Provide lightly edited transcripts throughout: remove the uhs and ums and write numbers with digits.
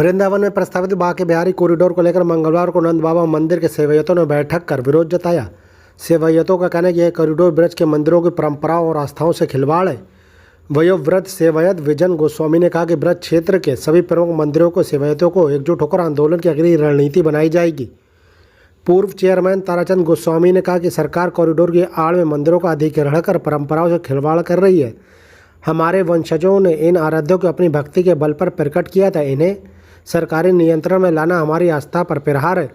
वृंदावन में प्रस्तावित बांके बिहारी कॉरिडोर को लेकर मंगलवार को नंद बाबा मंदिर के सेवायतों ने बैठक कर विरोध जताया। सेवायतों का कहना है कि यह कॉरिडोर ब्रज के मंदिरों की परंपराओं और आस्थाओं से खिलवाड़ है। वयोवृद्ध सेवायत विजन गोस्वामी ने कहा कि ब्रज क्षेत्र के सभी प्रमुख मंदिरों को सेवायतों को एकजुट होकर आंदोलन की अगली रणनीति बनाई जाएगी। पूर्व चेयरमैन ताराचंद गोस्वामी ने कहा कि सरकार कॉरिडोर की आड़ में मंदिरों का अधिग्रहण कर परंपराओं से खिलवाड़ कर रही है। हमारे वंशजों ने इन आराध्यों को अपनी भक्ति के बल पर प्रकट किया था। इन्हें सरकारी नियंत्रण में लाना हमारी आस्था पर प्रहार है।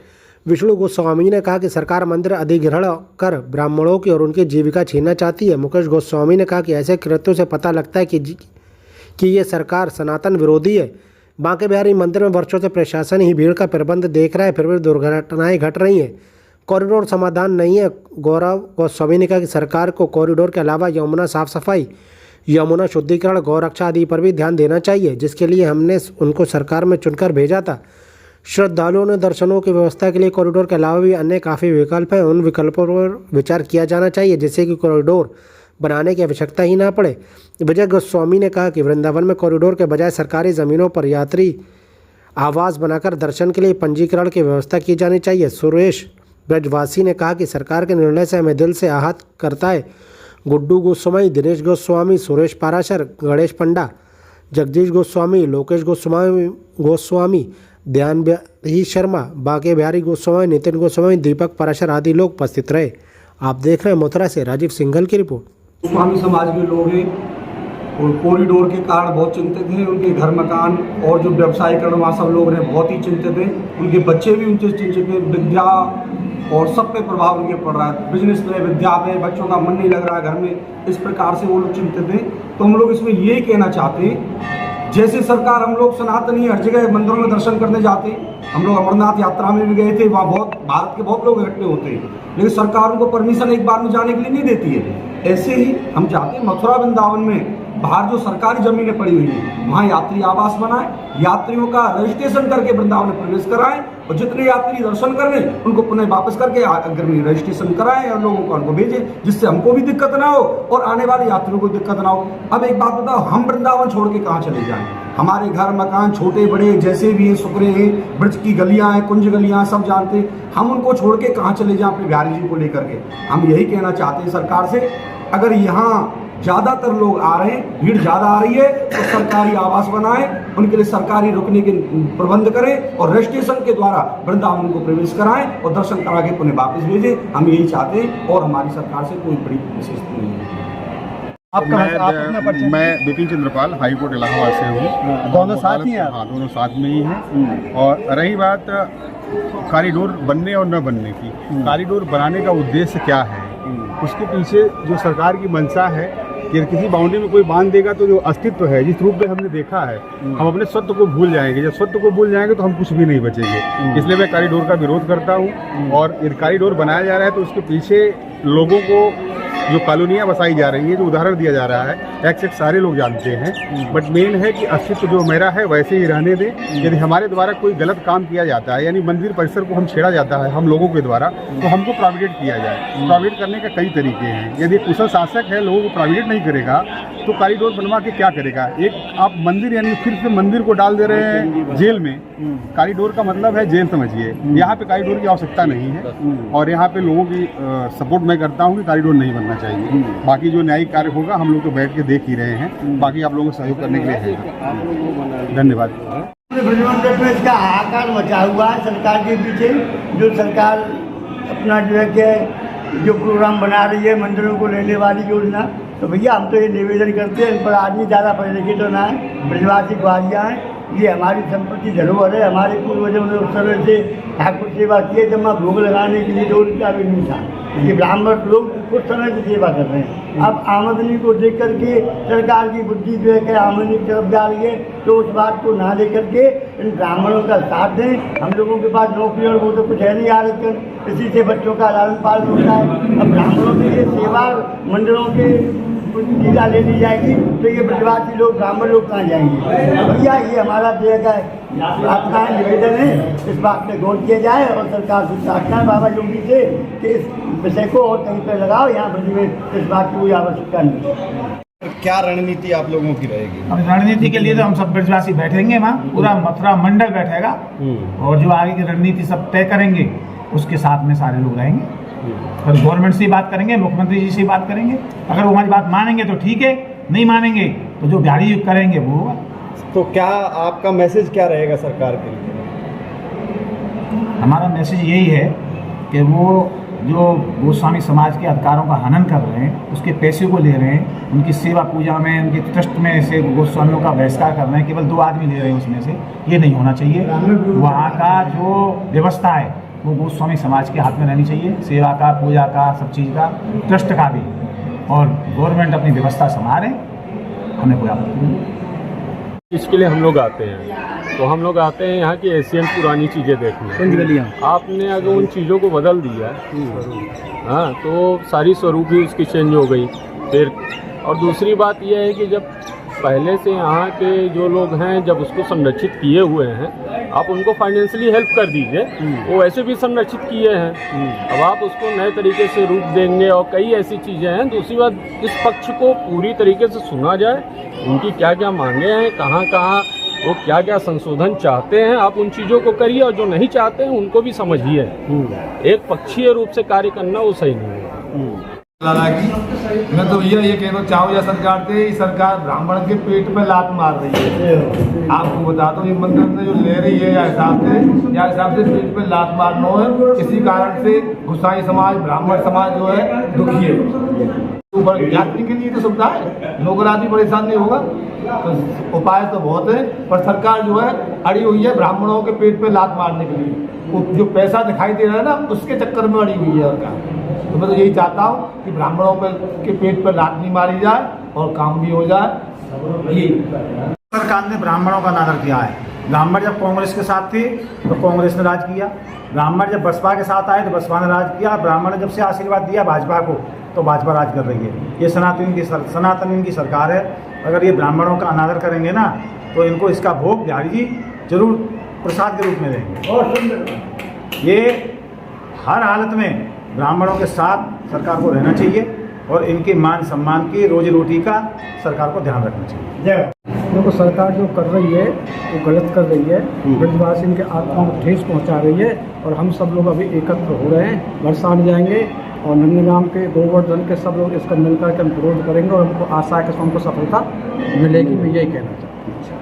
विष्णु गोस्वामी ने कहा कि सरकार मंदिर अधिग्रहण कर ब्राह्मणों की और उनकी जीविका छीनना चाहती है। मुकेश गोस्वामी ने कहा कि ऐसे कृत्यों से पता लगता है कि ये सरकार सनातन विरोधी है। बांके बिहारी मंदिर में वर्षों से प्रशासन ही भीड़ का प्रबंध देख रहा है, फिर भी दुर्घटनाएं घट रही हैं। कॉरिडोर समाधान नहीं है। गौरव गोस्वामी ने कहा कि सरकार को कॉरिडोर के अलावा यमुना साफ सफाई, यमुना शुद्धिकरण, गौरक्षा आदि पर भी ध्यान देना चाहिए, जिसके लिए हमने उनको सरकार में चुनकर भेजा था। श्रद्धालुओं ने दर्शनों की व्यवस्था के लिए कॉरिडोर के अलावा भी अन्य काफ़ी विकल्प हैं, उन विकल्पों पर विचार किया जाना चाहिए जिससे कि कॉरिडोर बनाने की आवश्यकता ही ना पड़े। विजय गोस्वामी ने कहा कि वृंदावन में कॉरिडोर के बजाय सरकारी ज़मीनों पर यात्री आवास बनाकर दर्शन के लिए पंजीकरण की व्यवस्था की जानी चाहिए। सुरेश ब्रजवासी ने कहा कि सरकार के निर्णय से हमें दिल से आहत करता है। गुड्डू गोस्वामी, दिनेश गोस्वामी, सुरेश पाराशर, गणेश पंडा, जगदीश गोस्वामी, लोकेश गोस्वामी, ध्यान शर्मा, बांके बिहारी गोस्वामी, नितिन गोस्वामी, दीपक पाराशर आदि लोग उपस्थित रहे। आप देख रहे हैं मथुरा से राजीव सिंघल की रिपोर्ट। गोस्वामी समाज के लोग हैं और कॉरिडोर के कारण बहुत चिंतित हैं। उनके घर मकान और जो व्यवसायीकरण वहाँ सब लोग हैं बहुत ही चिंतित हैं। उनके बच्चे भी उनसे चिंतित हैं। विद्या और सब पे प्रभाव उनके पड़ रहा है। बिजनेस में, विद्या में बच्चों का मन नहीं लग रहा है घर में। इस प्रकार से वो लोग चिंतित हैं। तो हम लोग इसमें यही कहना चाहते हैं, जैसे सरकार हम लोग सनातनी हर जगह मंदिरों में दर्शन करने जाते हैं। हम लोग अमरनाथ यात्रा में भी गए थे, वहाँ बहुत भारत के बहुत लोग इकट्ठे होते हैं, लेकिन सरकार उनको परमिशन एक बार में जाने के लिए नहीं देती है। ऐसे ही हम चाहते हैं मथुरा वृंदावन में बाहर जो सरकारी जमीनें पड़ी हुई हैं वहाँ यात्री आवास बनाए, यात्रियों का रजिस्ट्रेशन करके वृंदावन में प्रवेश कराएं और जितने यात्री दर्शन कर लें उनको पुनः वापस करके अगर रजिस्ट्रेशन कराएं और लोगों को उनको भेजें, जिससे हमको भी दिक्कत ना हो और आने वाले यात्रियों को दिक्कत ना हो। अब एक बात बताओ, हम वृंदावन छोड़ के कहाँ चले जाएं? हमारे घर मकान छोटे बड़े जैसे भी हैं, सुकरे हैं, ब्रज की गलियां हैं, कुंज गलियां, सब जानते हैं। हम उनको छोड़ के कहाँ चले जाएं अपने बिहारी जी को लेकर के? हम यही कहना चाहते हैं सरकार से, अगर यहाँ ज़्यादातर लोग आ रहे हैं, भीड़ ज़्यादा आ रही है, तो सरकारी आवास बनाएं, उनके लिए सरकारी रुकने के प्रबंध करें और रजिस्ट्रेशन के द्वारा वृंदावन को प्रवेश कराएं और दर्शन करा के पुनः वापस भेजें। हम यही चाहते हैं और हमारी सरकार से कोई बड़ी विशेषता नहीं है। मैं बिपिन चंद्रपाल, हाई कोर्ट इलाहाबाद से हूँ। दोनों साथ ही हैं? हाँ, दोनों साथ में ही हैं। और रही बात कॉरिडोर बनने और न बनने की, कॉरिडोर बनाने का उद्देश्य क्या है, उसके पीछे जो सरकार की मंशा है कि किसी बाउंड्री में कोई बांध देगा तो जो अस्तित्व है, जिस रूप में हमने देखा है, हम अपने सत्य को भूल जाएंगे। जब सत्य को भूल जाएंगे तो हम कुछ भी नहीं बचेंगे। इसलिए मैं कॉरिडोर का विरोध करता हूँ। और यदि कॉरिडोर बनाया जा रहा है तो उसके पीछे लोगों को जो कॉलोनियाँ बसाई जा रही है, जो उदाहरण दिया जा रहा है, एक सारे लोग जानते हैं। बट मेन है कि अस्तित्व जो मेरा है वैसे ही रहने दें। यदि हमारे द्वारा कोई गलत काम किया जाता है, यानी मंदिर परिसर को हम छेड़ा जाता है हम लोगों के द्वारा, तो हमको प्रोविडेट किया जाए। प्रोविडेट करने के कई तरीके हैं। यदि कुशल शासक है लोगों को प्रोविडेट नहीं करेगा तो कॉरिडोर बनवा के क्या करेगा? एक आप मंदिर यानी फिर से मंदिर को डाल दे रहे हैं जेल में। कॉरिडोर का मतलब है जेल समझिए। यहाँ पे कॉरिडोर की आवश्यकता नहीं है और यहाँ पे लोगों की सपोर्ट मैं करता हूँ कि कॉरिडोर नहीं बनना चाहिए। बाकी जो न्यायिक कार्य होगा हम लोग तो बैठ के देख ही रहे हैं। बाकी आप लोगों को सहयोग करने के लिए है। धन्यवाद। ब्रजमंडल में इसका हाहाकार मचा हुआ है सरकार के पीछे। जो सरकार अपना जो है कि जो प्रोग्राम बना रही है मंदिरों को लेने वाली योजना, तो भैया हम तो ये निवेदन करते हैं, पर आदमी ज़्यादा पढ़े लिखे तो ना है, ब्रजवासी ग्वालियाँ हैं, ये हमारी संपत्ति धरोहर है। हमारे पूर्वजों ने उस तरह से ठाकुर सेवा किए, जब वहाँ भोग लगाने के लिए 2 रुपया भी नहीं था। ये ब्राह्मण लोग कुछ समय से सेवा कर रहे हैं। अब आमदनी को देख करके सरकार की बुद्धि जो है कि आमदनी की तरफ जा रही है, तो उस बात को ना लेकर के इन ब्राह्मणों का साथ दें। हम लोगों के पास नौकरी और वो तो कुछ है नहीं आरक्षण, इसी से बच्चों का लालन पालन होता है। अब ब्राह्मणों के लिए सेवा मंदिरों के टीला ले ली जाएगी तो ये ब्रजवासी लोग, ब्राह्मण लोग कहाँ जाएंगे? भैया ये हमारा जो है प्रार्थना है, निवेदन है, इस बात पे गौर किया जाए और सरकार से प्रार्थना है बाबा योगी से कि इस विषय को और कहीं पर लगाओ। यहाँ ब्रज में इस बात की कोई आवश्यकता नहीं। क्या रणनीति आप लोगों की रहेगी? अब रणनीति के लिए तो हम सब ब्रजवासी बैठेंगे वहाँ, पूरा मथुरा मंडल बैठेगा और जो आगे की रणनीति सब तय करेंगे उसके साथ में सारे लोग रहेंगे और गवर्नमेंट से बात करेंगे, मुख्यमंत्री जी से बात करेंगे। अगर वो हमारी बात मानेंगे तो ठीक है, नहीं मानेंगे तो जो बिहारी करेंगे वो होगा। तो क्या आपका मैसेज क्या रहेगा सरकार के लिए? हमारा मैसेज यही है कि वो जो गोस्वामी समाज के अधिकारों का हनन कर रहे हैं, उसके पैसे को ले रहे हैं, उनकी सेवा पूजा में, उनके ट्रस्ट में से गोस्वामियों का बहिष्कार कर रहे हैं, केवल 2 आदमी ले रहे हैं उसमें से, ये नहीं होना चाहिए। वहाँ का जो व्यवस्था है वो गोस्वामी समाज के हाथ में रहनी चाहिए, सेवा का, पूजा का, सब चीज़ का, ट्रस्ट का भी, और गवर्नमेंट अपनी व्यवस्था संभाले, हमें कोई आपत्ति नहीं। इसके लिए हम लोग आते हैं, तो हम लोग आते हैं यहाँ की एशियन पुरानी चीज़ें देखने। आपने अगर उन चीज़ों को बदल दिया, हाँ, तो सारी स्वरूप ही उसकी चेंज हो गई फिर। और दूसरी बात यह है कि जब पहले से यहाँ के जो लोग हैं, जब उसको संरक्षित किए हुए हैं, आप उनको फाइनेंशियली हेल्प कर दीजिए, वो वैसे भी संरक्षित किए हैं। अब आप उसको नए तरीके से रूप देंगे और कई ऐसी चीज़ें हैं। दूसरी बात, इस पक्ष को पूरी तरीके से सुना जाए, उनकी क्या क्या मांगे हैं, कहाँ कहाँ वो क्या क्या संशोधन चाहते हैं, आप उन चीज़ों को करिए, और जो नहीं चाहते हैं उनको भी समझिए। एक पक्षीय रूप से कार्य करना वो सही नहीं है। मैं तो भैया ये कहना चाहूँ, या सरकार से, सरकार ब्राह्मण के पेट में लात मार रही है। आपको बताता हूँ, ये मंदिर में जो ले रही है या हिसाब से पेट में लात मारना है। इसी कारण से गोसाई समाज, ब्राह्मण समाज जो है दुखी है। तो यात्री के लिए तो सुविधा है, लोग आदमी परेशान नहीं होगा। तो उपाय तो बहुत है, पर सरकार जो है अड़ी हुई है ब्राह्मणों के पेट पे लात मारने के लिए। वो जो पैसा दिखाई दे रहा है ना, उसके चक्कर में अड़ी हुई है सरकार। तो मैं तो यही चाहता हूँ कि ब्राह्मणों के पेट पे लात नहीं मारी जाए और काम भी हो जाए। ये सरकार ने ब्राह्मणों का अनादर किया है। ब्राह्मण जब कांग्रेस के साथ थे तो कांग्रेस ने राज किया, ब्राह्मण जब बसपा के साथ आए तो बसपा ने राज किया, ब्राह्मण ने जब से आशीर्वाद दिया भाजपा को तो भाजपा राज कर रही है। ये सनातन की सरकार है। अगर ये ब्राह्मणों का अनादर करेंगे ना, तो इनको इसका भोग बिहारी जी जरूर प्रसाद के रूप में देंगे। ये हर हालत में ब्राह्मणों के साथ सरकार को रहना चाहिए और इनके मान सम्मान की, रोजी रोटी का सरकार को ध्यान रखना चाहिए। देखो, सरकार जो कर रही है वो गलत कर रही है। ब्रजवासी इनके आत्मा को ठेस पहुंचा रही है और हम सब लोग अभी एकत्र हो रहे हैं, बरसाने जाएंगे और नंदगांव के, गोवर्धन के सब लोग इसका मिलकर के हम विरोध करेंगे और हमको आशा है कि हमको सफलता मिलेगी। मैं यही कहना चाहता हूँ।